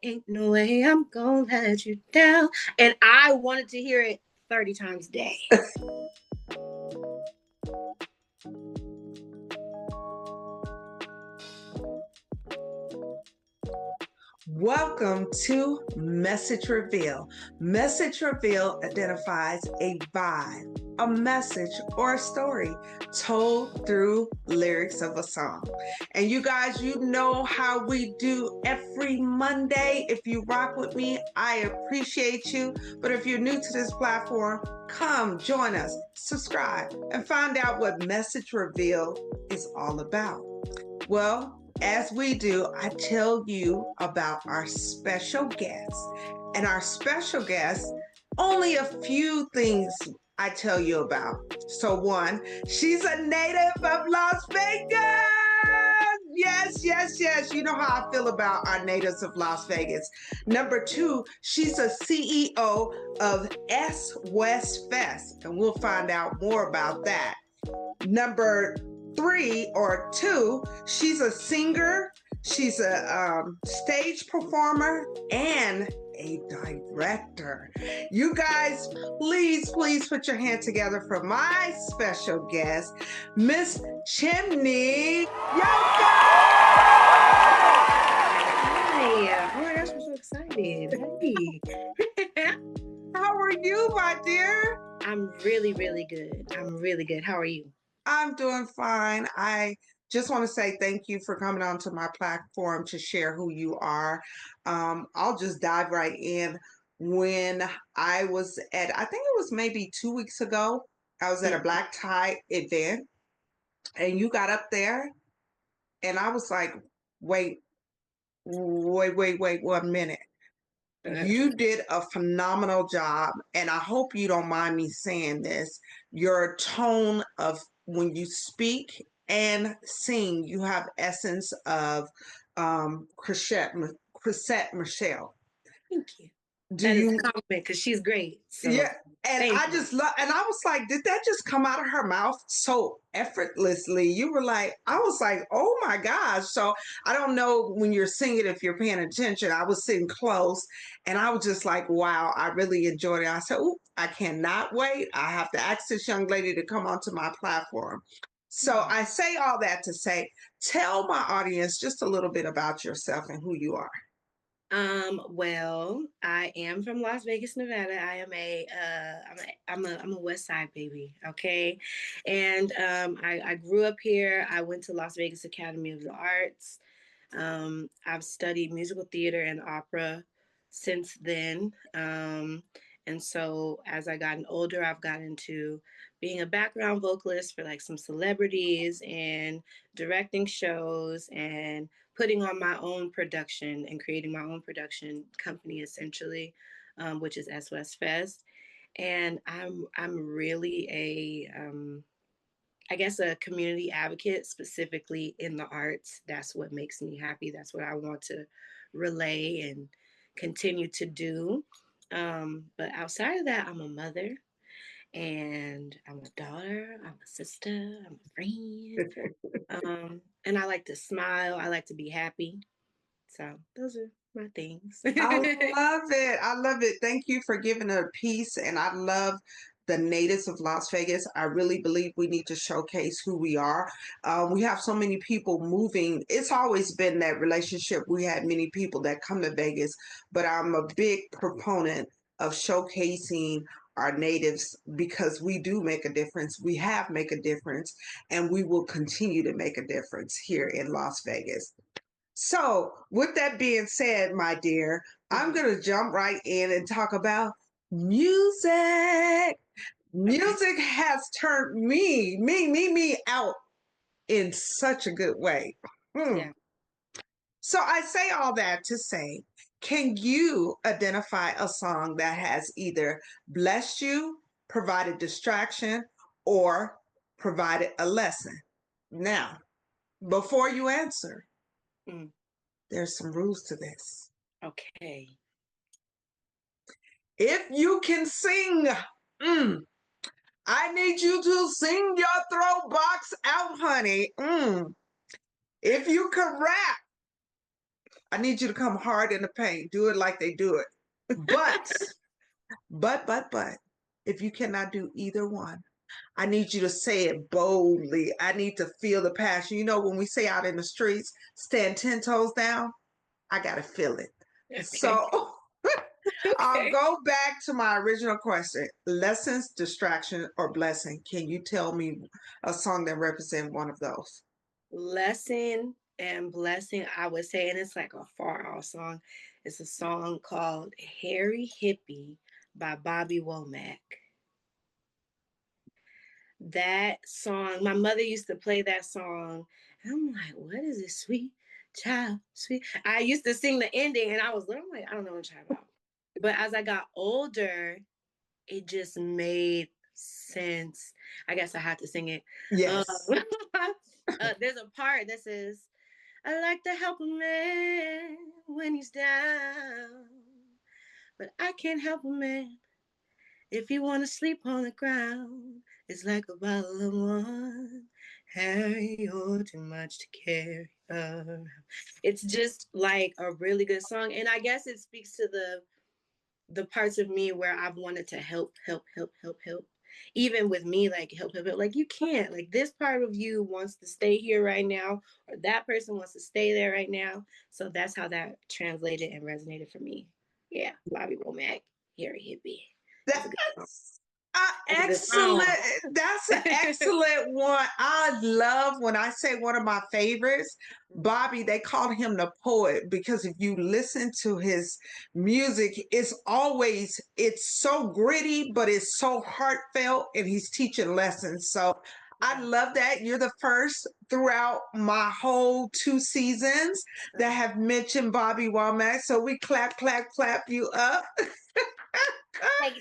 ain't no way I'm gonna let you down. And I wanted to hear it 30 times a day. Welcome to Message Reveal. Message Reveal identifies a vibe, a message, or a story told through lyrics of a song. And you guys, you know how we do every Monday. If you rock with me, I appreciate you. But if you're new to this platform, come join us, subscribe, and find out what Message Reveal is all about. Well, as we do, I tell you about our special guest. And our special guest, only a few things I tell you about. So one, she's a native of Las Vegas. Yes. You know how I feel about our natives of Las Vegas. Number two, she's a CEO of ESS-West Fest. And we'll find out more about that. Number two, she's a singer, she's a stage performer, and a director. You guys, please put your hand together for my special guest, Miss Chimini Yoka. Hi. Oh my gosh, I'm so excited. Hey. How are you, my dear? I'm really good. How are you? I'm doing fine. I just want to say thank you for coming onto my platform to share who you are. I'll just dive right in. When I was I think it was maybe 2 weeks ago, I was at a black tie event and you got up there and I was like, wait 1 minute. You did a phenomenal job, and I hope you don't mind me saying this. Your tone of when you speak and sing, you have essence of Chrisette Michelle. Thank you. Do that you? Is a compliment because she's great. So Yeah, and I you. just love, and I was like, did that just come out of her mouth so effortlessly? You were like, I was like, oh my gosh. So I don't know when you're singing if you're paying attention. I was sitting close, and I was just like, wow, I really enjoyed it. I said, oh, I cannot wait. I have to ask this young lady to come onto my platform. So I say all that to say, tell my audience just a little bit about yourself and who you are. Well, I am from Las Vegas, Nevada. I am I'm a West Side baby, okay? And I grew up here. I went to Las Vegas Academy of the Arts. I've studied musical theater and opera since then. And so as I gotten older, I've gotten into being a background vocalist for like some celebrities and directing shows and putting on my own production and creating my own production company essentially, which is ESS-West Fest. And I'm really I guess a community advocate specifically in the arts. That's what makes me happy. That's what I want to relay and continue to do. But outside of that, I'm a mother and I'm a daughter, I'm a sister, I'm a friend. And I like to smile, I like to be happy. So those are my things. I love it. Thank you for giving a piece. And I love the natives of Las Vegas. I really believe we need to showcase who we are. We have so many people moving. It's always been that relationship. We had many people that come to Vegas, but I'm a big proponent of showcasing our natives because we do make a difference. We have make a difference, and we will continue to make a difference here in Las Vegas. So, with that being said, my dear, I'm going to jump right in and talk about music. Music has turned me out in such a good way. Yeah. So, I say all that to say, can you identify a song that has either blessed you, provided distraction, or provided a lesson? Now, before you answer, there's some rules to this. Okay. If you can sing, I need you to sing your throat box out, honey. If you can rap, I need you to come hard in the paint. Do it like they do it. But, but, if you cannot do either one, I need you to say it boldly. I need to feel the passion. You know, when we say out in the streets, stand 10 toes down, I got to feel it. Okay. So I'll Okay. go back to my original question. Lessons, distraction, or blessing. Can you tell me a song that represents one of those? Lesson and blessing, I would say, and it's like a far off song. It's a song called Harry Hippie by Bobby Womack. That song, my mother used to play that song, and I'm like, what is this sweet child, sweet? I used to sing the ending, and I was little, I'm like, I don't know what I'm talking about. But as I got older, it just made sense. I guess I had to sing it. Um, Yes. there's a part that says, I like to help a man when he's down, but I can't help a man if you want to sleep on the ground. It's like a bottle of wine. Harry, you're too much to carry around. It's just like a really good song. And I guess it speaks to the parts of me where I've wanted to help, help, help, help, help. Even with me, like help, help, help. Like you can't. Like this part of you wants to stay here right now, or that person wants to stay there right now. So that's how that translated and resonated for me. Yeah, Bobby Womack, Harry Hippie. That's a good song. That's That's a good excellent. song. That's an excellent one. I love when I say one of my favorites, Bobby, they called him the poet because if you listen to his music, it's so gritty, but it's so heartfelt and he's teaching lessons. So I Yeah. love that. You're the first throughout my whole 2 seasons that have mentioned Bobby Womack. So we clap, clap, clap you up.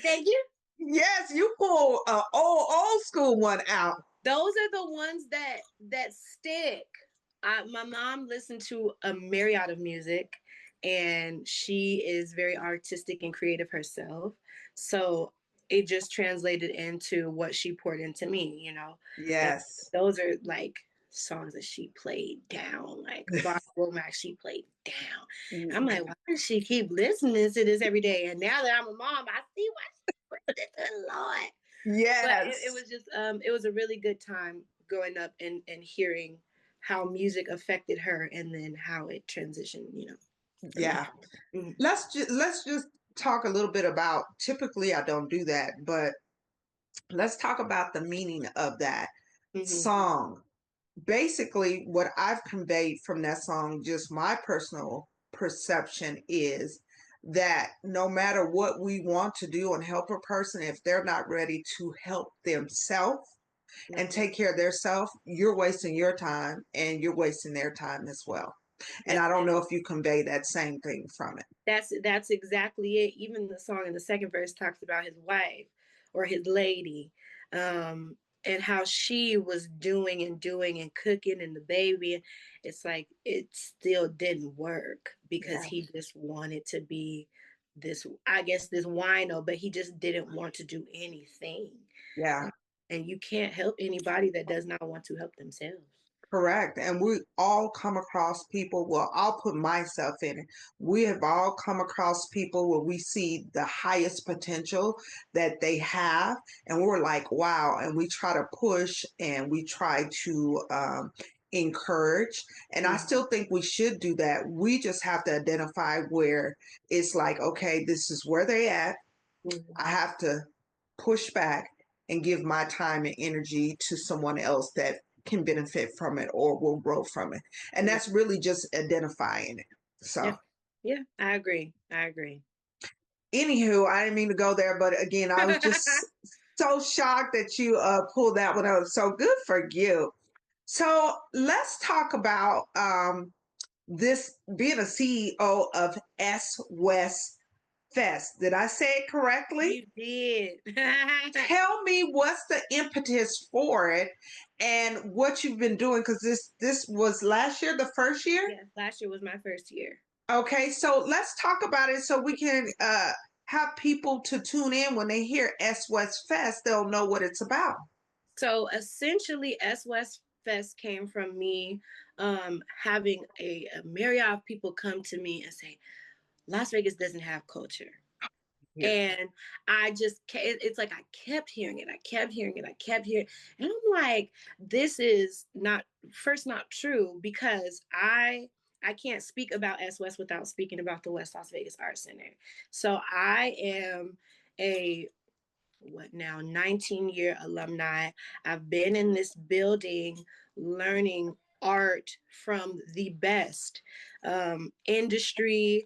Thank you. Yes, you pull a old school one out. Those are the ones that stick. My mom listened to a myriad of music, and she is very artistic and creative herself. So it just translated into what she poured into me, you know. And Yes. those are like songs that she played down, like Barbara Womack, she played down. I'm like, why does she keep listening to this every day? And now that I'm a mom, I see why she put it a lot. But it Yes. was just it was a really good time growing up and hearing how music affected her and then how it transitioned, you know, for me. Yeah. Mm-hmm. Let's just talk a little bit about typically I don't do that, but let's talk about the meaning of that Mm-hmm. song. Basically, what I've conveyed from that song, just my personal perception is that no matter what we want to do and help a person, if they're not ready to help themselves and Mm-hmm. take care of themselves, you're wasting your time and you're wasting their time as well. And Yep. I don't know if you convey that same thing from it. That's exactly it. Even the song in the second verse talks about his wife or his lady, and how she was doing and cooking and the baby. It's like it still didn't work because Yeah. he just wanted to be this, I guess, this wino, but he just didn't want to do anything. Yeah. And you can't help anybody that does not want to help themselves. Correct. And we all come across people, well, I'll put myself in it. We have all come across people where we see the highest potential that they have, and we're like, wow. And we try to push and we try to encourage. And I Mm-hmm. still think we should do that. We just have to identify where it's like, okay, this is where they at. Mm-hmm. I have to push back and give my time and energy to someone else that can benefit from it or will grow from it. And Yeah. that's really just identifying it. Yeah. So, Yeah. I agree. I agree. anywho, I didn't mean to go there, but again, I was just so shocked that you pulled that one out. So good for you. So let's talk about this being a CEO of S-West Fest. Did I say it correctly? You did. Tell me what's the impetus for it and what you've been doing because this was last year, the first year. Yes, last year was my first year. Okay, so let's talk about it so we can have people to tune in when they hear S West Fest, they'll know what it's about. So essentially, Fest came from me having a myriad of people come to me and say, Las Vegas doesn't have culture. Yeah. And it's like I kept hearing it. I kept hearing it. I kept hearing it. And I'm like, this is not true because I can't speak about S West without speaking about the West Las Vegas Art Center. So I am a what now 19-year alumni. I've been in this building learning art from the best industry,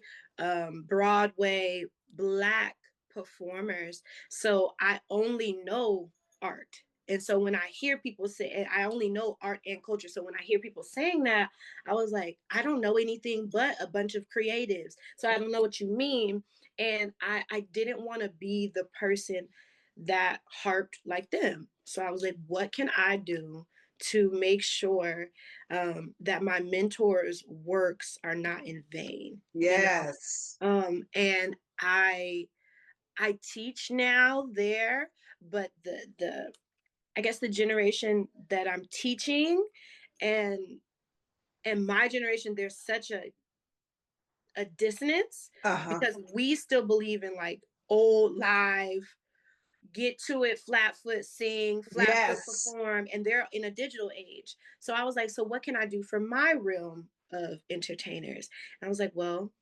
Broadway, Black performers. So I only know art. And so when I hear people say, I only know art and culture. So when I hear people saying that, I was like, I don't know anything but a bunch of creatives. So I don't know what you mean. And I didn't want to be the person that harped like them. So I was like, what can I do to make sure that my mentors' works are not in vain? You know, Yes. and I teach now there, but the I guess the generation that I'm teaching and my generation, there's such a dissonance Uh-huh. because we still believe in like old live get to it, flat foot sing, flat foot Yes. perform, and they're in a digital age. So I was like, so what can I do for my realm of entertainers? And I was like, well,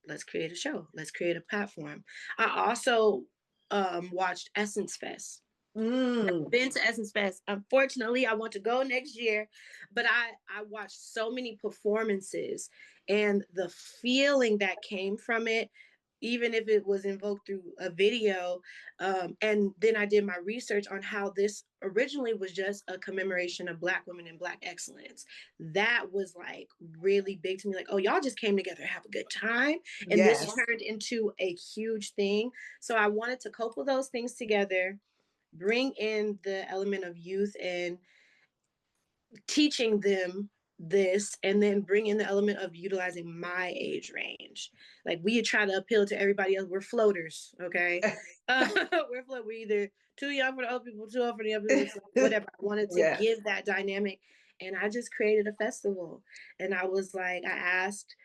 let's create a show. Let's create a platform. I also watched Essence Fest. Mm. Been to Essence Fest. Unfortunately, I want to go next year, but I watched so many performances and the feeling that came from it, even if it was invoked through a video. And then I did my research on how this originally was just a commemoration of Black women and Black excellence. That was like really big to me. Like, oh, y'all just came together to have a good time, and this Yes. turned into a huge thing. So I wanted to couple those things together, bring in the element of youth and teaching them this, and then bring in the element of utilizing my age range. Like we try to appeal to everybody else. We're floaters, okay? We're either too young for the old people, too old for the young people, whatever. I wanted to Yes. give that dynamic, and I just created a festival. And I was like, I asked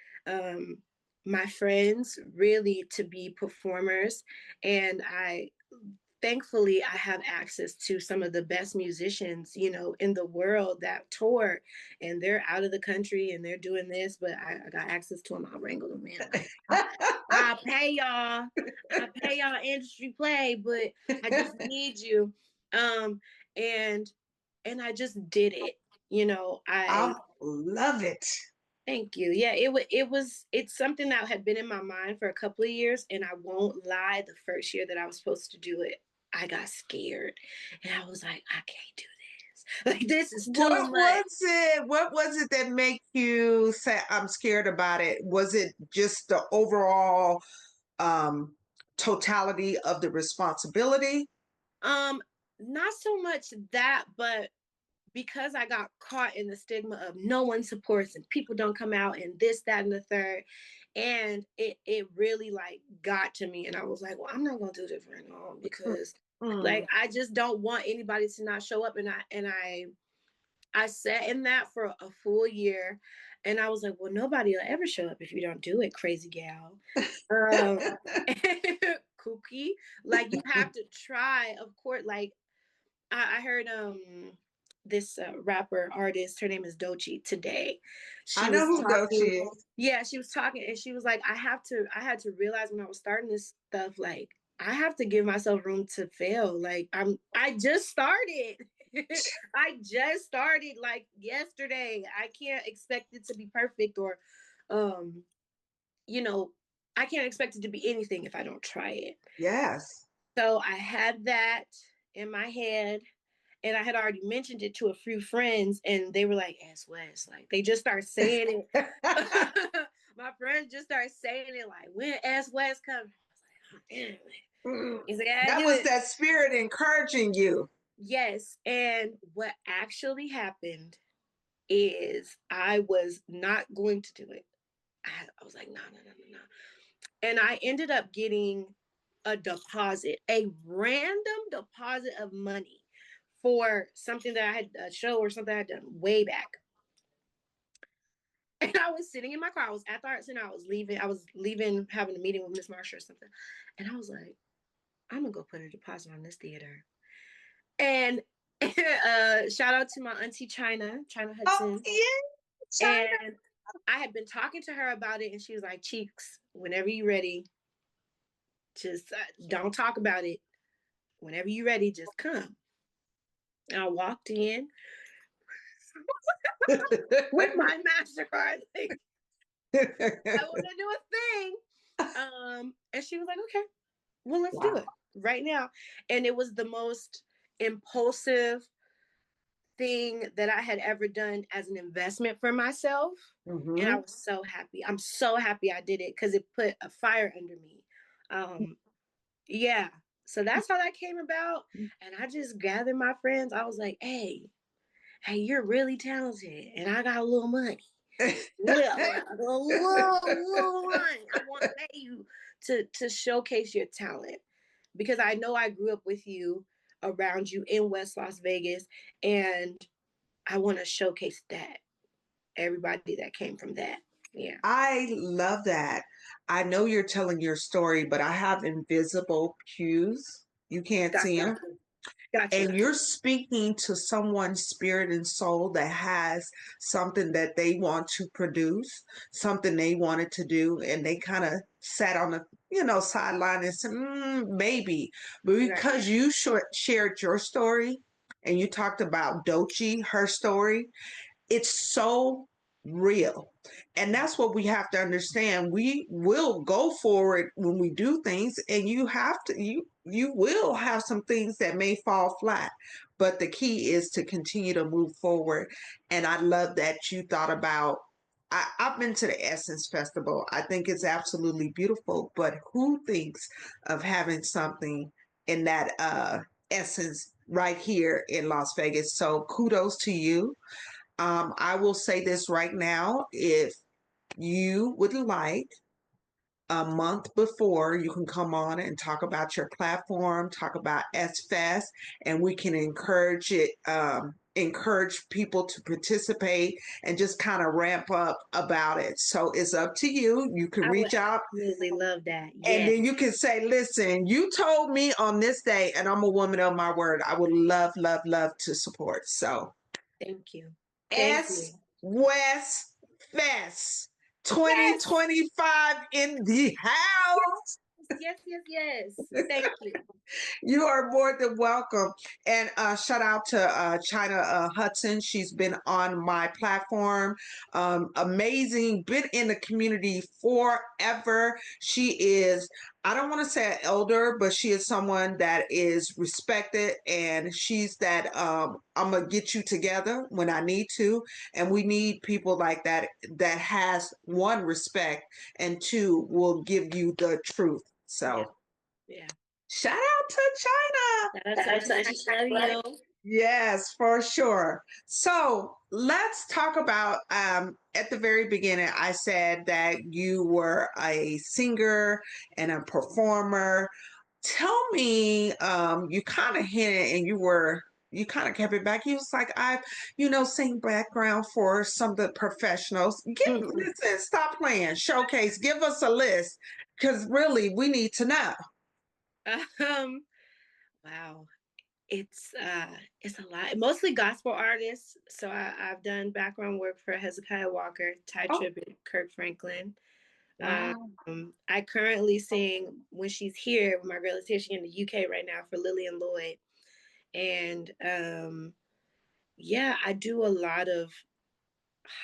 my friends really to be performers, and I thankfully I have access to some of the best musicians, in the world that tour, and they're out of the country and they're doing this, but I got access to them. I'll wrangle them in. Like, I pay y'all. I pay y'all industry play, but I just need you. Um, and I just did it. I I love it. Thank you. Yeah, it's something that had been in my mind for a couple of years, and I won't lie, the first year that I was supposed to do it, I got scared. And I was like, I can't do this. Like this is too What much. was it? What was it that made you say I'm scared about it? Was it just the overall um totality of the responsibility? Um, Not so much that, but because I got caught in the stigma of no one supports and people don't come out and this, that, and the third. And it really like got to me. And I was like, well, I'm not gonna do this right now because Mm. like I just don't want anybody to not show up. And I sat in that for a full year, and I was like, well, nobody will ever show up if you don't do it, crazy gal. Um Kooky. Like you have to try, of course. Like I heard this rapper artist, her name is Dochi today. I She know was who talking, Dochi is. yeah, she was talking and she was like, I had to realize when I was starting this stuff, like I have to give myself room to fail. Like I just started. I just started like yesterday. I can't expect it to be perfect or um, you know, I can't expect it to be anything if I don't try it. Yes. So I had that in my head, and I had already mentioned it to a few friends, and they were like, "S West," like they just start saying it. My friends just start saying it, like, "When S West coming?" I was like, "Oh, damn it." He's like, "I That do was it." that spirit encouraging you. Yes, and what actually happened is I was not going to do it. I was like, no, no, no, no, no. And I ended up getting a deposit, a random deposit of money for something that I had a show or something I had done way back. And I was sitting in my car. I was at the art center. I was leaving, having a meeting with Miss Marsha or something. And I was like, I'm gonna go put a deposit on this theater. And shout out to my auntie China Oh, Hudson. yeah, China. And I had been talking to her about it, and she was like, Cheeks, whenever you're ready, just don't talk about it. Whenever you're ready, just come. And I walked in with my MasterCard, like, I want to do a thing. And she was like, okay, well, let's do Wow. it right now. And it was the most impulsive thing that I had ever done as an investment for myself. And I Mm-hmm. was so happy. I'm so happy I did it because it put a fire under me. Yeah. So that's how that came about. And I just gathered my friends. I was like, hey, you're really talented. And I got a little money. Little money. I want to pay you to showcase your talent. Because I know I grew up with you, around you in West Las Vegas. And I want to showcase that. Everybody that came from that. Yeah. I love that. I know you're telling your story, but I have invisible cues. You can't see Gotcha. them. Gotcha. And you're speaking to someone's spirit and soul that has something that they want to produce, something they wanted to do, and they kind of sat on the sideline and said, maybe. But Right. because you shared your story and you talked about Dochi, her story, it's so real. And that's what we have to understand. We will go forward when we do things, and you will have some things that may fall flat. But the key is to continue to move forward. And I love that you thought about I've been to the Essence Festival. I think it's absolutely beautiful. But who thinks of having something in that essence right here in Las Vegas? So kudos to you. I will say this right now. If you would like a month before, you can come on and talk about your platform, talk about S-Fest, and we can encourage people to participate and just kind of ramp up about it. So it's up to you. You can I would reach out absolutely love that. and Yes. then you can say, listen, you told me on this day, and I'm a woman of my word. I would love, love, love to support. So Thank you. Thank S you. West Fest Yes. 2025 in the house. Yes. Thank you. You are more than welcome. And shout out to China Hudson. She's been on my platform. Amazing. Been in the community forever. She is, I don't want to say an elder, but she is someone that is respected. And she's that I'm going to get you together when I need to. And we need people like that that has one, respect, and two, will give you the truth. Yeah. So Yeah. shout out to China. Shout out to Auntie China. Love you. Yes, for sure. So let's talk about at the very beginning, I said that you were a singer and a performer. Tell me, you kind of hinted and you kind of kept it back. You was like, sing background for some of the professionals. Listen, stop playing, showcase, give us a list because really we need to know. um. Wow. It's a lot. Mostly gospel artists. So I've done background work for Hezekiah Walker, Ty Oh, Tribbett, Kirk Franklin. wow. I currently sing when she's here. My girl is here. She's in the UK right now for Lillian Lloyd. And yeah, I do a lot of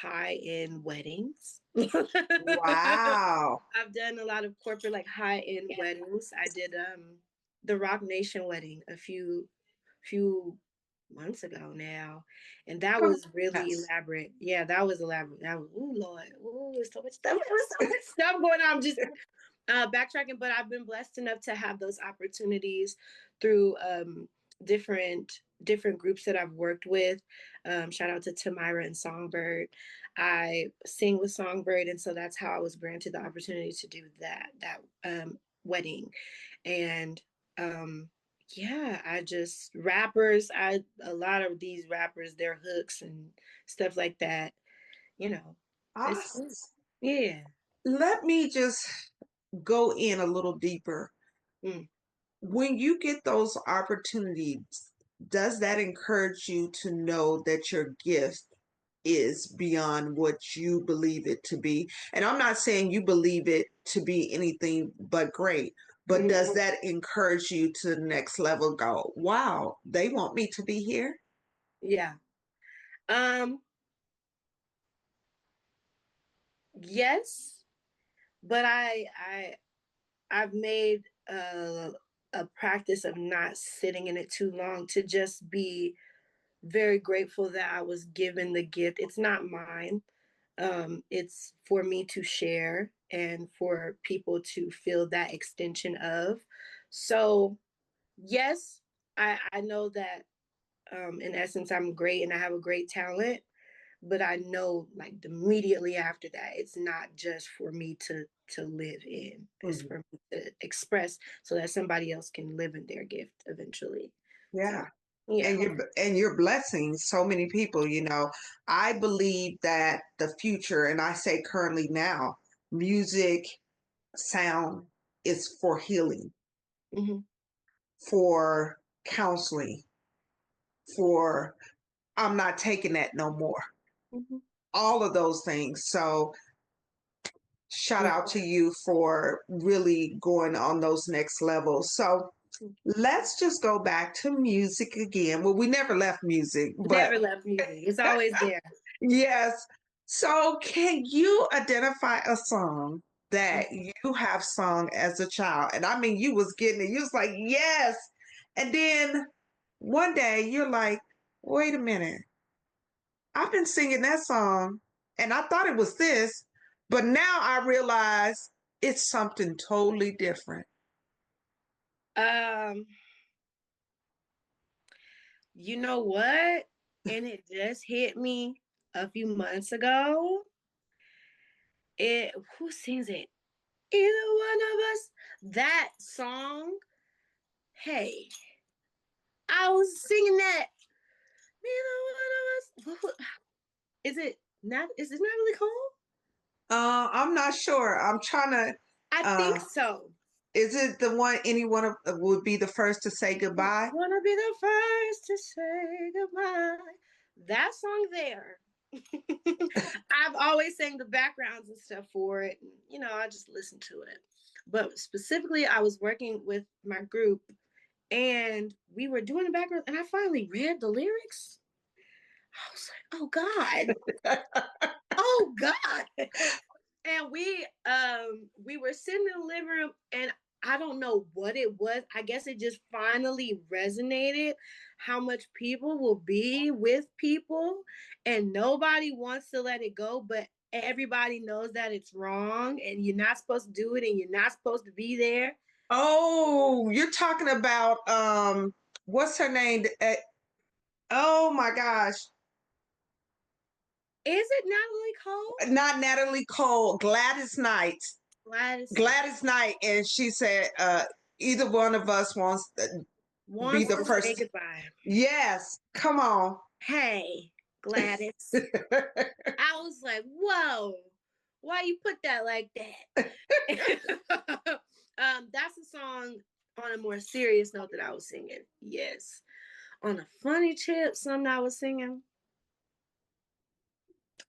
high end weddings. Wow. I've done a lot of corporate, like high end weddings. I did the Rock Nation wedding a few months ago now, and that was really Yes. elaborate. Yeah, that was elaborate. That was, oh Lord, oh, so much stuff. There was so much stuff going on. I'm just backtracking, but I've been blessed enough to have those opportunities through different groups that I've worked with. Shout out to Tamira and Songbird. I sing with Songbird, and so that's how I was granted the opportunity to do that wedding. And Yeah, I just rappers, I a lot of these rappers, their hooks and stuff like that, you know. It's fun. Us. Yeah. Let me just go in a little deeper. Mm. When you get those opportunities, does that encourage you to know that your gift is beyond what you believe it to be? And I'm not saying you believe it to be anything but great, but Mhm. does that encourage you to the next level? Go, wow, they want me to be here? Yeah. Um, yes, but I've made a practice of not sitting in it too long to just be very grateful that I was given the gift. It's not mine. It's for me to share and for people to feel that extension of. So, yes, I know that in essence, I'm great and I have a great talent, but I know like immediately after that, it's not just for me to live in. It's Mhm. for me to express so that somebody else can live in their gift eventually. So Yeah. yeah. And you're blessing so many people, you know. I believe that the future, and I say currently now, music, sound is for healing, Hmm. for counseling, for I'm not taking that no more. Hmm. All of those things. So shout Yeah. out to you for really going on those next levels. So let's just go back to music again. Well, we never left music, but Never left music. It's always there. yes. So can you identify a song that Mhm. you have sung as a child? And I mean, you was getting it. You was like, yes. And then one day you're like, wait a minute. I've been singing that song and I thought it was this, but now I realize it's something totally different. Um, you know what? And it just hit me a few months ago. It who sings it? Either one of us. That song. Hey, I was singing that. Neither one of us. Is it not? Is it not really cold? I'm not sure. I'm trying to. I think Uh, so. is it the one anyone would be the first to say goodbye? Wanna be the first to say goodbye. That song there. I've always sang the backgrounds and stuff for it. And, I just listen to it. But specifically, I was working with my group and we were doing the background, and I finally read the lyrics. I was like, oh God, oh God. And we were sitting in the living room, and I don't know what it was. I guess it just finally resonated how much people will be with people and nobody wants to let it go, but everybody knows that it's wrong and you're not supposed to do it and you're not supposed to be there. Oh, you're talking about what's her name? Oh my gosh. Is it Natalie Cole? Not Natalie Cole, Gladys Knight. Gladys Knight Gladys Knight, and she said, either one of us wants to be wants the to say first. goodbye. Yes, come on. Hey, Gladys. I was like, whoa, why you put that like that? That's a song on a more serious note that I was singing. Yes. On a funny tip, something I was singing,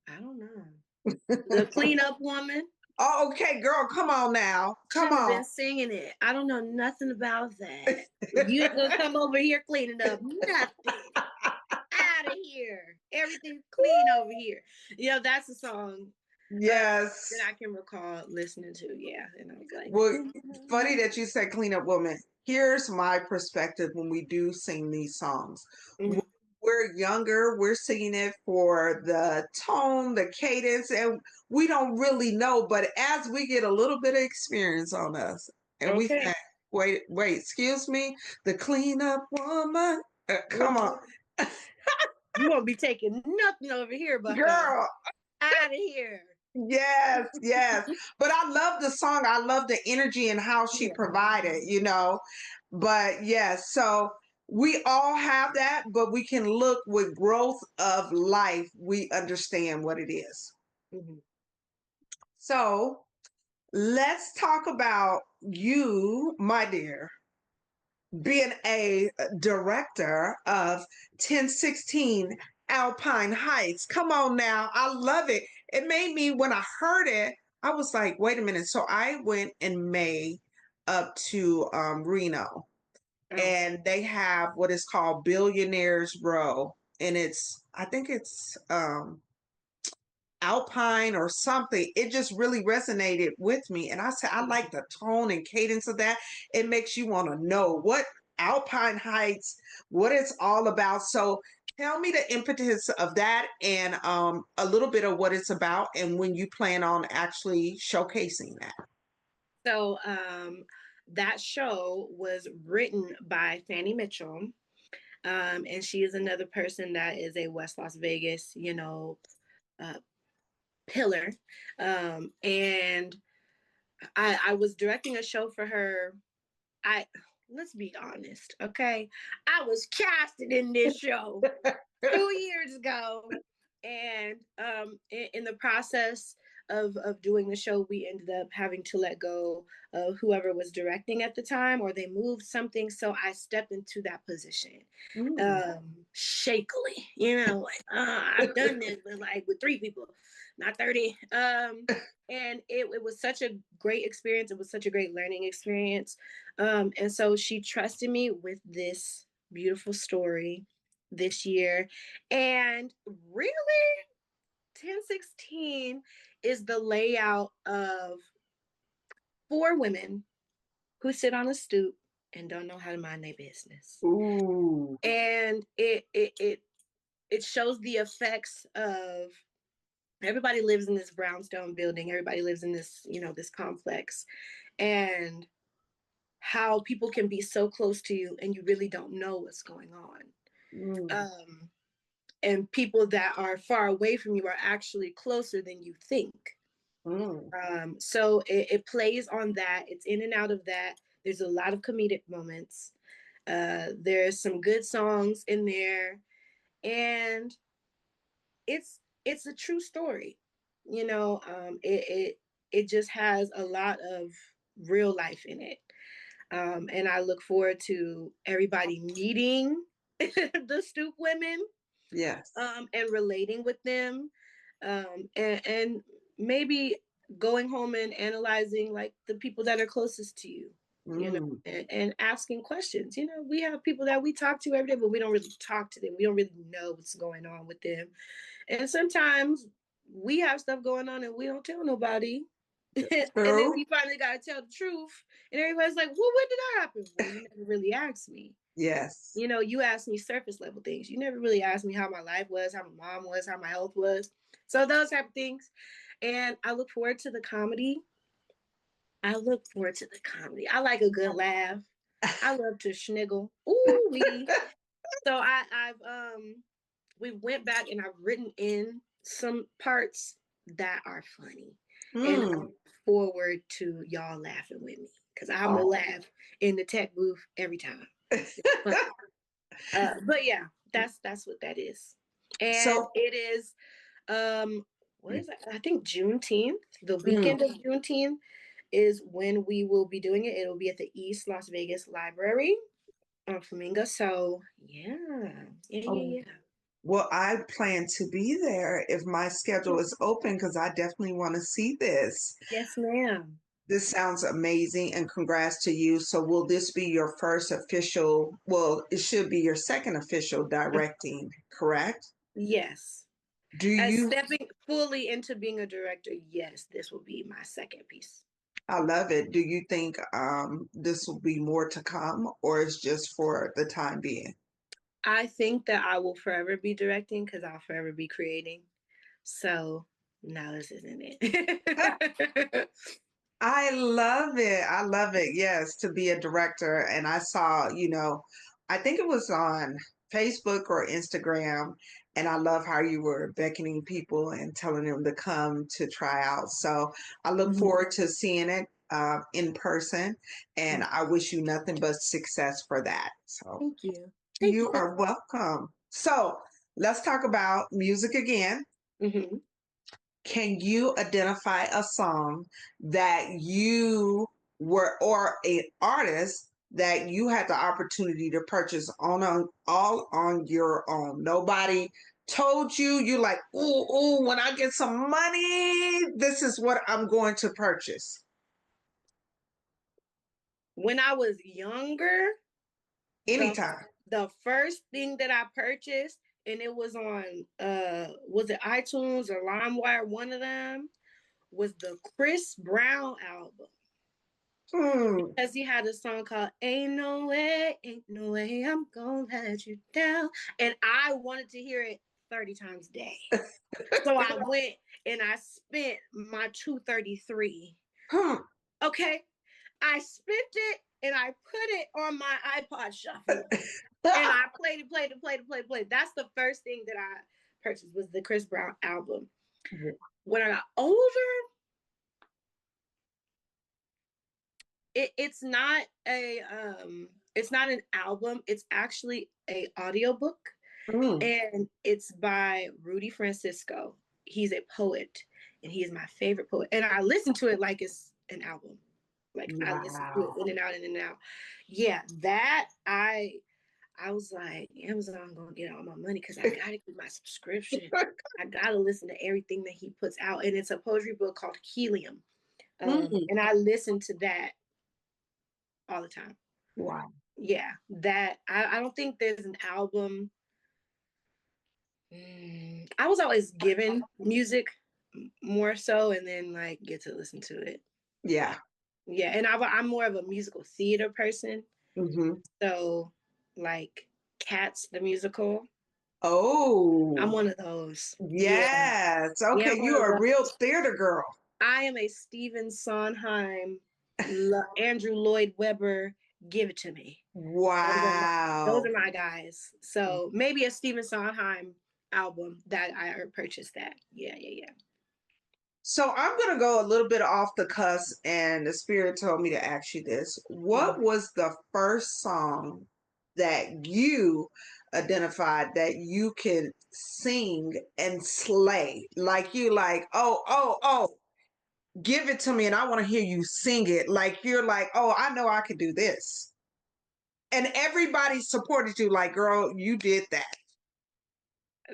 I don't know. The cleanup woman Oh, okay, girl, come on now. Come shouldn't have on. been singing it. I don't know nothing about that. You ain't gonna come over here cleaning up nothing. Out of here. Everything's clean over here. That's a song that Yes. I can recall listening to. Yeah. And I was like, Well, funny that you said cleanup woman. Here's my perspective when we do sing these songs. When mm, we're younger, we're singing it for the tone, the cadence, and we don't really know. But as we get a little bit of experience on us, and we okay. say, wait, excuse me, the cleanup woman. Come on, You won't be taking nothing over here, bucko. girl. Out of here. Yes, yes. But I love the song. I love the energy and how she Yeah. provided, you know. But yes, so we all have that, but we can look with growth of life. We understand what it is. Mhm. So let's talk about you, my dear, being a director of 1016 Alpine Heights. Come on now. I love it. It made me, when I heard it, I was like, wait a minute. So I went in May up to Reno, Oh, and they have what is called Billionaires Row. And I think it's Alpine or something. It just really resonated with me. And I said, I like the tone and cadence of that. It makes you want to know what Alpine Heights, what it's all about. So tell me the impetus of that and a little bit of what it's about and when you plan on actually showcasing that. so that show was written by Fannie Mitchell. And she is another person that is a West Las Vegas, uh, pillar. And I was directing a show for her. I Let's be honest, okay? I was casted in this show 2 years ago, and in the process of doing the show, we ended up having to let go of whoever was directing at the time, or they moved something. So I stepped into that position, Mm, shakily, like I've done this, but like with 3 people, not 30. And it was such a great experience. It was such a great learning experience. And so she trusted me with this beautiful story this year. And really, 1016 is the layout of 4 women who sit on a stoop and don't know how to mind their business. ooh, And it shows the effects of everybody lives in this brownstone building. Everybody lives in this, this complex, and how people can be so close to you and you really don't know what's going on. mm, Um, and people that are far away from you are actually closer than you think. mm, So it plays on that. It's in and out of that. There's a lot of comedic moments. There's some good songs in there, and it's a true story. It just has a lot of real life in it. And I look forward to everybody meeting the stoop women, yes. and relating with them, and maybe going home and analyzing like the people that are closest to you, Mm, and asking questions. We have people that we talk to every day, but we don't really talk to them. We don't really know what's going on with them. And sometimes we have stuff going on and we don't tell nobody. And then true. we finally got to tell the truth. And everybody's like, well, when did that happen? Well, you never really asked me. Yes. You asked me surface level things. You never really asked me how my life was, how my mom was, how my health was. So those type of things. And I look forward to the comedy. I look forward to the comedy. I like a good laugh. I love to sniggle. Ooh wee. So we went back and I've written in some parts that are funny. And I Mm. look forward to y'all laughing with me. Because I'm gonna Oh. laugh in the tech booth every time. But yeah, that's what that is. And So, it is what is that? I think Juneteenth, the mm, weekend of Juneteenth is when we will be doing it. It'll be at the East Las Vegas Library on Flamingo. So yeah, yeah, oh, yeah, yeah. well, I plan to be there if my schedule is open because I definitely want to see this. Yes, ma'am. This sounds amazing and congrats to you. So, will this be your first official? Well, it should be your second official directing, correct? Yes. Do As you? stepping fully into being a director, yes, this will be my second piece. I love it. Do you think this will be more to come or it's just for the time being? I think that I will forever be directing because I'll forever be creating. So no, this isn't it. I love it. I love it. Yes, to be a director. And I saw, I think it was on Facebook or Instagram, and I love how you were beckoning people and telling them to come to try out. So I look Mhm. forward to seeing it in person, and I wish you nothing but success for that. So Thank you. Thank you you. are welcome. So let's talk about music again. Hmm. Can you identify a song that you were, or an artist that you had the opportunity to purchase all on your own? Nobody told you. You like, ooh, ooh, when I get some money, this is what I'm going to purchase. When I was younger, the Anytime. the first thing that I purchased, and it was on was it iTunes or LimeWire, one of them, was the Chris Brown album. Hmm. Because he had a song called Ain't No Way I'm Gonna Let You Down. And I wanted to hear it 30 times a day. So I went and I spent my 233. Hmm. Okay. I spent it and I put it on my iPod shuffle. And I played. That's the first thing that I purchased was the Chris Brown album. When I got older, it's not an album. It's actually a audiobook, Hmm. and it's by Rudy Francisco. He's a poet, and he is my favorite poet. And I listen to it like it's an album. Like I listen to it Wow. in and out, in and out. Yeah, that I was like, Amazon gonna get all my money because I gotta get my subscription. I gotta listen to everything that he puts out, and it's a poetry book called Helium. Hmm. And I listen to that all the time. Wow. Yeah, that I don't think there's an album. I was always given music more so, and then like get to listen to it. Yeah. Yeah, and I'm more of a musical theater person, Hmm. so like Cats the musical. I'm Oh. one of those. Yeah, Yes. yeah, Okay, I'm one you of are a real those. theater girl. I am a Stephen Sondheim, Andrew Lloyd Webber. Give it to me. Those Wow. are my guys. So maybe a Stephen Sondheim album that I purchased that. Yeah, yeah, yeah. So I'm going to go a little bit off the cuss, and the spirit told me to ask you this. What Mhm. was the first song that you identified that you can sing and slay? Like you like, oh, oh, oh, give it to me and I want to hear you sing it. Like you're like, oh, I know I could do this. And everybody supported you like, girl, you did that.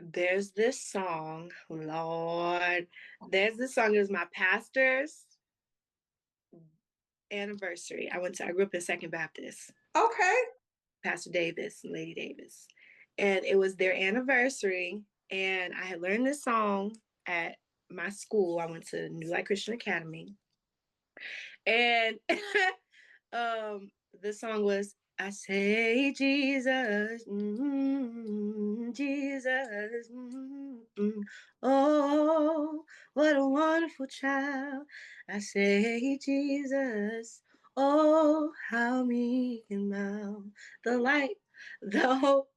There's this song, Lord. There's this song. It was my pastor's anniversary. I grew up in Second Baptist, Okay. Pastor Davis and Lady Davis. And it was their anniversary. And I had learned this song at my school. I went to New Light Christian Academy. And the song was I say Jesus, Jesus, oh, what a wonderful child. I say Jesus, oh, how meek and mild, the light, the hope,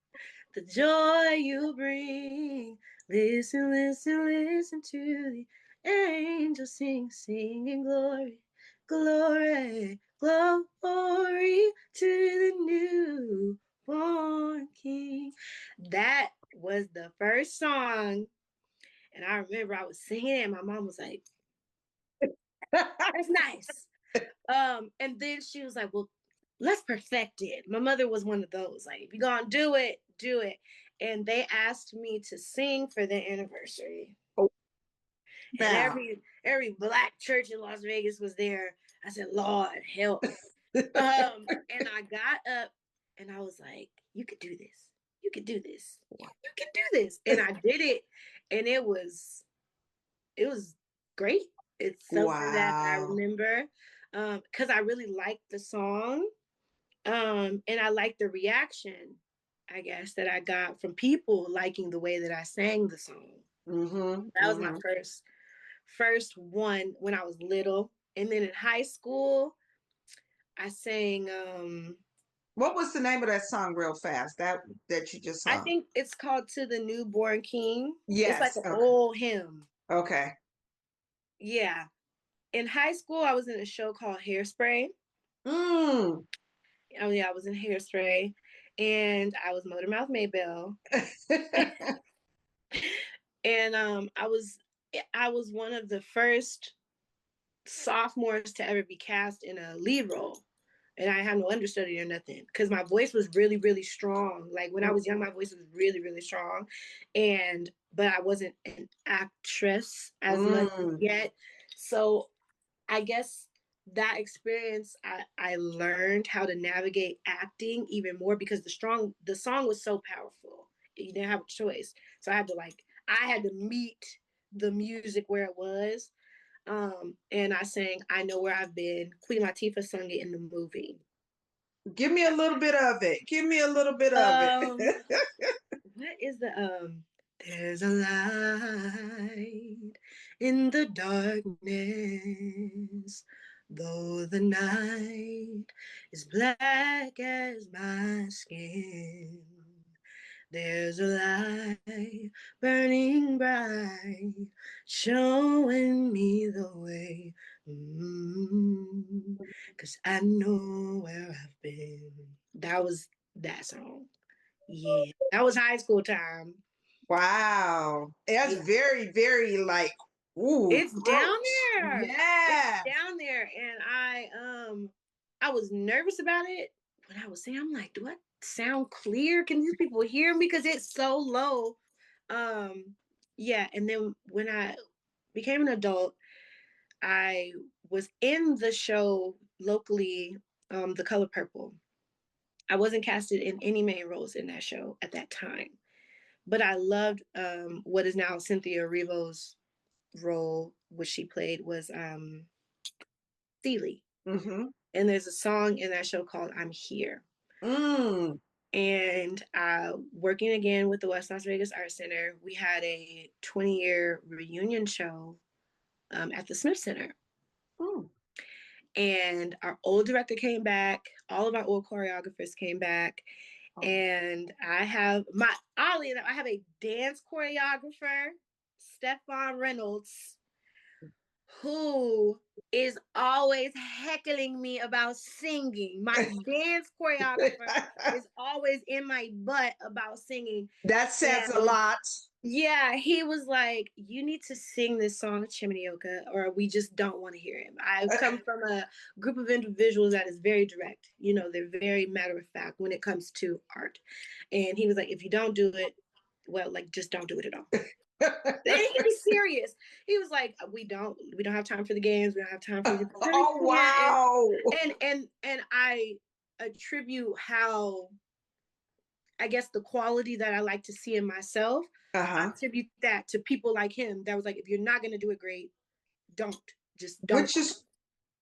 the joy you bring. Listen, listen, listen to the angels sing, singing glory, glory, glory to the newborn King. That was the first song. And I remember I was singing it, and my mom was like, that's nice. And then she was like, well, let's perfect it. My mother was one of those, like, if you're gonna do it, do it. And they asked me to sing for their anniversary. Oh, And now. every black church in Las Vegas was there. I said, Lord, help. And I got up and I was like, you could do this. You could do this. You can do this. And I did it. And it was great. It's something that I Wow. remember because I really liked the song. And I liked the reaction, I guess, that I got from people liking the way that I sang the song. Mm-hmm. That was my Mm-hmm. first one when I was little. And then in high school, I sang What was the name of that song real fast? That you just I sung? think it's called To the Newborn King. It's like Yes. an Okay. old hymn. Okay. Yeah. In high school, I was in a show called Hairspray. Mm. Oh yeah, I was in Hairspray, and I was Motormouth Maybelle, and I was one of the first sophomores to ever be cast in a lead role. And I had no understudy or nothing because my voice was really, really strong. Like when I was young, my voice was really, really strong. But I wasn't an actress as much Mm. yet. So I guess that experience, I learned how to navigate acting even more because the song was so powerful. You didn't have a choice. So I had to meet the music where it was. And I sang I Know Where I've Been. Queen Latifah sung it in the movie. Give me a little bit of it. Give me a little bit of it. Um, what is the There's a light in the darkness, though the night is black as my skin. There's a light burning bright, showing me the way. Mm, 'Cause I know where I've been. That was that song. Yeah, that was high school time. Wow. That's Yeah, very, very like, ooh, it's down throat. there. It's Yeah. down there, and I was nervous about it when I was saying, I'm like, do I sound clear? Can these people hear me? Because it's so low. Um, yeah, and then when I became an adult, I was in the show locally, The Color Purple. I wasn't casted in any main roles in that show at that time. But I loved what is now Cynthia Erivo's role, which she played was Celie. Mm-hmm. And there's a song in that show called I'm Here. Mm. And working again with the West Las Vegas Art Center, we had a 20-year reunion show at the Smith Center. Mm. And our old director came back, all of our old choreographers came back, Oh. and I have my oddly enough, I have a dance choreographer, Stefan Reynolds, who is always heckling me about singing. My dance choreographer is always in my butt about singing. That says a And lot. yeah, he was like, you need to sing this song, Chimini Yoka, or we just don't want to hear him. I come from a group of individuals that is very direct. You know, they're very matter of fact when it comes to art. And he was like, if you don't do it, well, like just don't do it at all. And he can be serious. He was like, we don't have time for the games. We don't have time for you to really Oh, sing it. wow. And I attribute how I guess the quality that I like to see in myself, I Uh-huh. attribute that to people like him that was like, if you're not gonna do it great, don't. Just don't. Which is,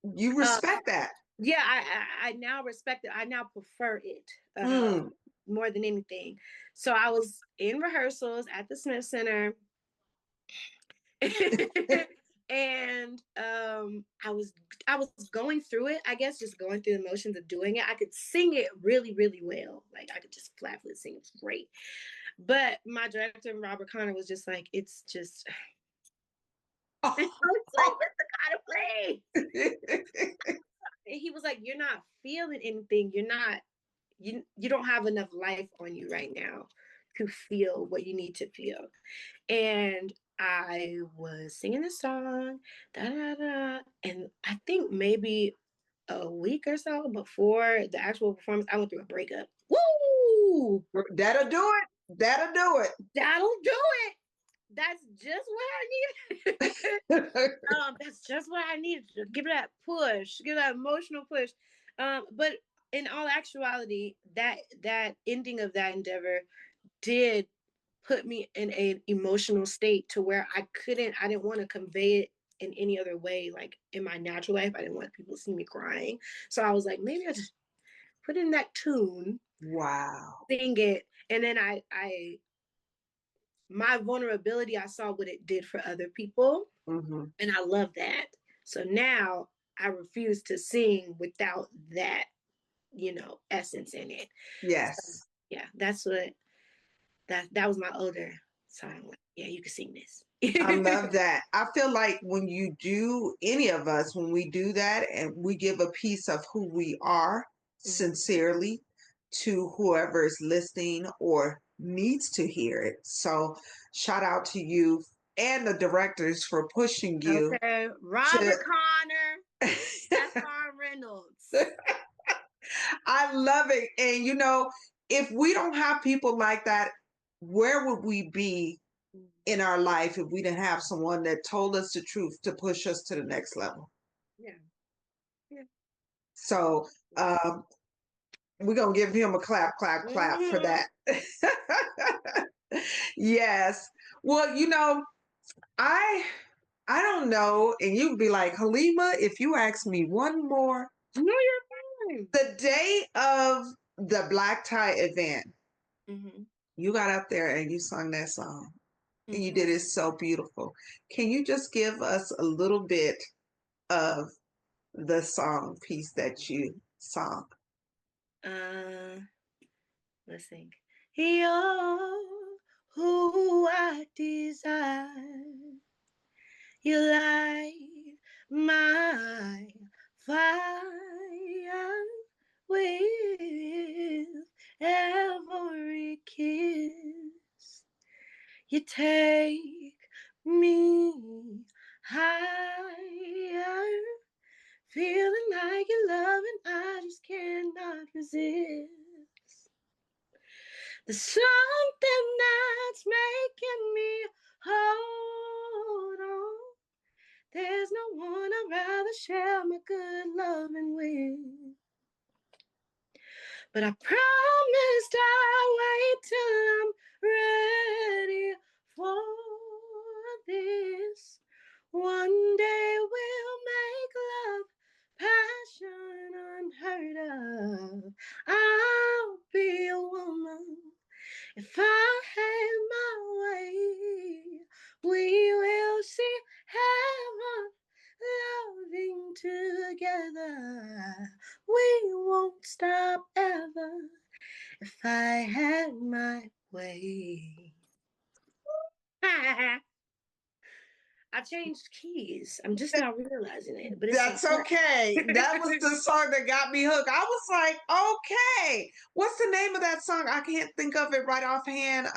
you Uh, respect that. yeah, I now respect it. I now prefer it Mm. more than anything. So I was in rehearsals at the Smith Center. And I was going through it, I guess, just going through the motions of doing it. I could sing it really, really well. Like I could just flat foot sing. It's great. But my director, Robert Connor, was just like, it's just and I was like, it's the kind of play. And he was like, you're not feeling anything. You don't have enough life on you right now to feel what you need to feel. And I was singing this song, da da da, and I think maybe a week or so before the actual performance, I went through a breakup. Woo! That'll do it. That'll do That'll do it. That's just what I needed. it. That's just what I needed to give it that push, give that emotional push. But in all actuality, that ending of that endeavor did put me in an emotional state to where I didn't want to convey it in any other way. Like in my natural life, I didn't want people to see me crying. So I was like, maybe I just put in that tune, Wow. sing it. And then my vulnerability, I saw what it did for other people. Mm-hmm. And I love that. So now I refuse to sing without that essence in it. So, Yes. yeah, that's what that was my older song. Like, yeah, you can sing this. I love that. I feel like when you do, any of us, when we do that and we give a piece of who we are Mhm. sincerely to whoever is listening or needs to hear it. So, shout out to you and the directors for pushing you Okay, to. Robert Connor, Stefan Reynolds. I love it. And if we don't have people like that, where would we be in our life if we didn't have someone that told us the truth to push us to the next level? Yeah, yeah. So um, we're going to give him a clap, clap, clap for Hmm. that. Yes. Well, I I don't know. And you'd be like, Halima, if you ask me one more, No, you're fine. the day of the black tie event, Hmm. you got up there and you sung that song. And you Hmm. did it so beautiful. Can you just give us a little bit of the song piece that you sung? Uh, let's sing. You're who I desire. You light my fire with every kiss. You take me higher, feeling like your love, and I just cannot resist. There's something that's making me hold on. There's no one I'd rather share my good loving with. But I promised I'll wait till I'm ready for this. One day we'll make love, passion unheard of. I'll be a woman if I had my way. We will see heaven loving together. We won't stop ever if I had my way. I changed keys. I'm just not realizing it, but it's all That's okay. That was right. the song that got me hooked. I was like, okay, what's the name of that song? I can't think of it right offhand.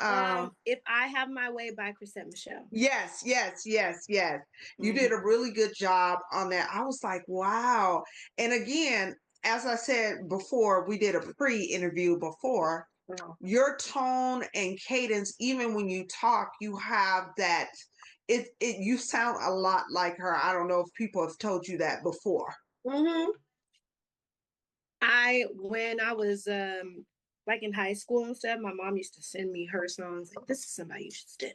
If I Have My Way by Chrisette Michelle. Yes, yes, yes, yes. You did a Mm-hmm. really good job on that. I was like, wow. And again, as I said before, we did a pre-interview before. Oh. Your tone and cadence, even when you talk, you have that. It you sound a lot like her. I don't know if people have told you that before. Mm-hmm. When I was like in high school and stuff, my mom used to send me her songs. Like, this is somebody you should study.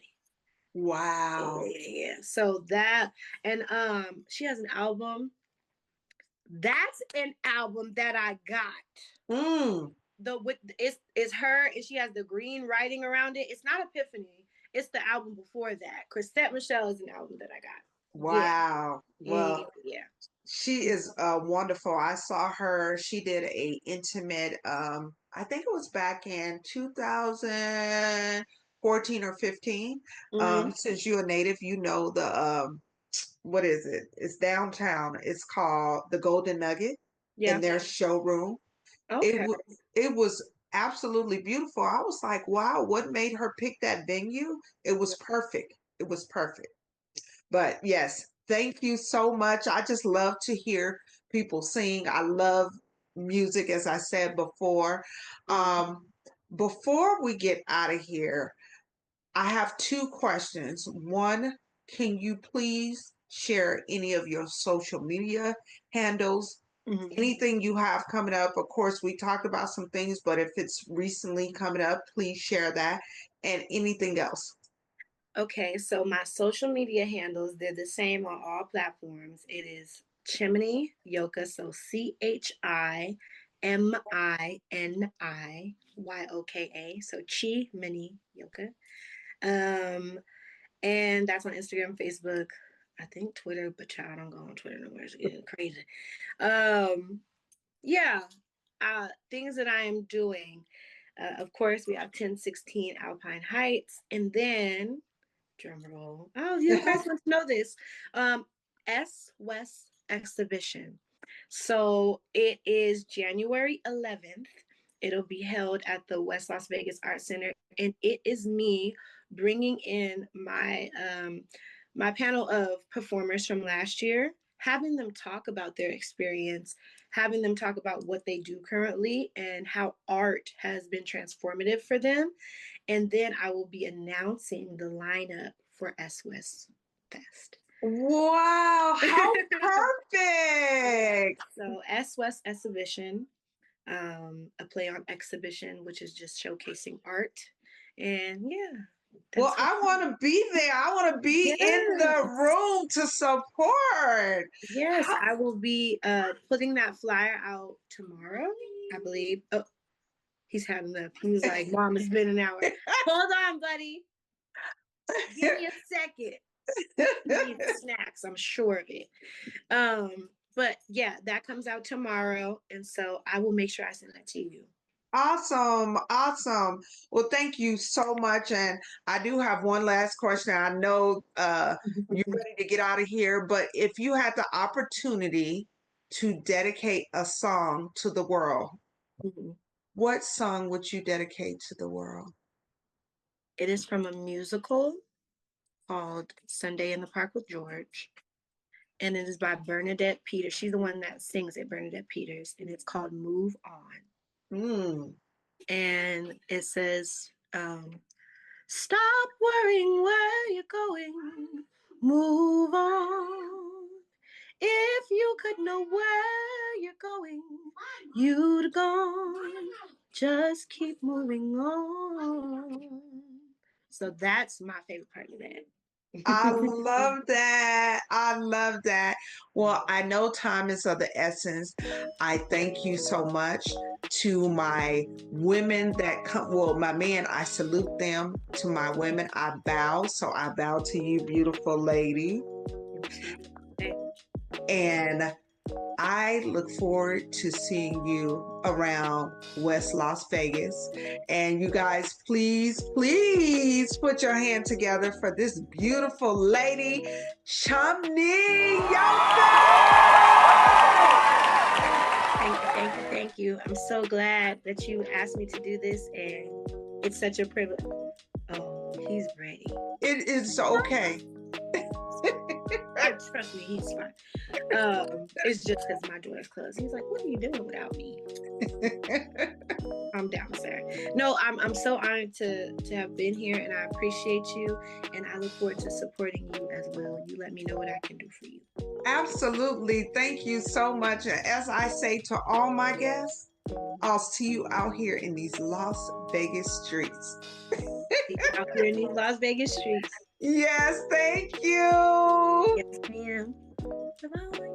Yeah, Wow. yeah, yeah. So that, and she has an album. That's an album that I got. Mm, The with it's her, and she has the green writing around it. It's not Epiphany. It's the album before that. Chrisette Michelle is an album that I got. Yeah. wow. Yeah. Well, Yeah. she is wonderful. I saw her. She did a intimate. I think it was back in 2014 or 15. Mm-hmm. Since you're a native, you know the what is it? It's downtown. It's called the Golden Nugget in Yeah. their showroom. It Okay. was it was absolutely beautiful. I was like, wow, what made her pick that venue? It was perfect. It was perfect. But yes, thank you so much. I just love to hear people sing. I love music, as I said before. Mm-hmm. Before we get out of here, I have two questions. One, can you please share any of your social media handles? Mm-hmm. Anything you have coming up? Of course, we talked about some things, but if it's recently coming up, please share that. And anything else. Okay, so my social media handles, they're the same on all platforms. It is Chimini Yoka, so Chimini Yoka, so Chimini Yoka. Um, and that's on Instagram, Facebook, I think Twitter, but child, I don't go on Twitter no more. It's getting crazy. Um, yeah. things that I am doing. Of course, we have 1016 Alpine Heights, and then drum roll. Oh, you're the first one to know this. ESS-West exhibition. So it is January 11th. It'll be held at the West Las Vegas Art Center, and it is me bringing in my panel of performers from last year, having them talk about their experience, having them talk about what they do currently and how art has been transformative for them. And then I will be announcing the lineup for ESS-West Fest. Wow, how perfect. So ESS-West exhibition, a play on exhibition, which is just showcasing art. And yeah. Well, I want to be there. I want to be in the room to support. Yes, I will be putting that flyer out tomorrow, I believe. Oh, he's had enough. He was like, Mom, it's been an hour. Hold on, buddy. Give me a second. He needs snacks, I'm sure of it. But yeah, that comes out tomorrow. And so I will make sure I send that to you. Awesome. Awesome. Well, thank you so much. And I do have one last question. I know you're ready to get out of here, but if you had the opportunity to dedicate a song to the world, what song would you dedicate to the world? It is from a musical called Sunday in the Park with George. And it is by Bernadette Peters. She's the one that sings it, Bernadette Peters. And it's called Move On. And it says, stop worrying where you're going. Move on. If you could know where you're going, you'd gone. Just keep moving on. So that's my favorite part of that. I love that. I love that. Well, I know time is of the essence. I thank you so much. To my women that come, well, my men, I salute them. To my women, I bow. So I bow to you, beautiful lady. And I look forward to seeing you around West Las Vegas. And you guys, please, please put your hand together for this beautiful lady, Chimini Yoka. Thank you. I'm so glad that you asked me to do this, and it's such a privilege. Oh, he's ready. It is okay. Trust me, he's fine. It's just because my door's closed. He's like, "What are you doing without me?" I'm down, sir. No, I'm so honored to have been here, and I appreciate you, and I look forward to supporting you as well. You let me know what I can do for you. Absolutely. Thank you so much. As I say to all my guests, I'll see you out here in these Las Vegas streets. Out here in these Las Vegas streets. Yes, thank you. Yes, ma'am. Bye-bye.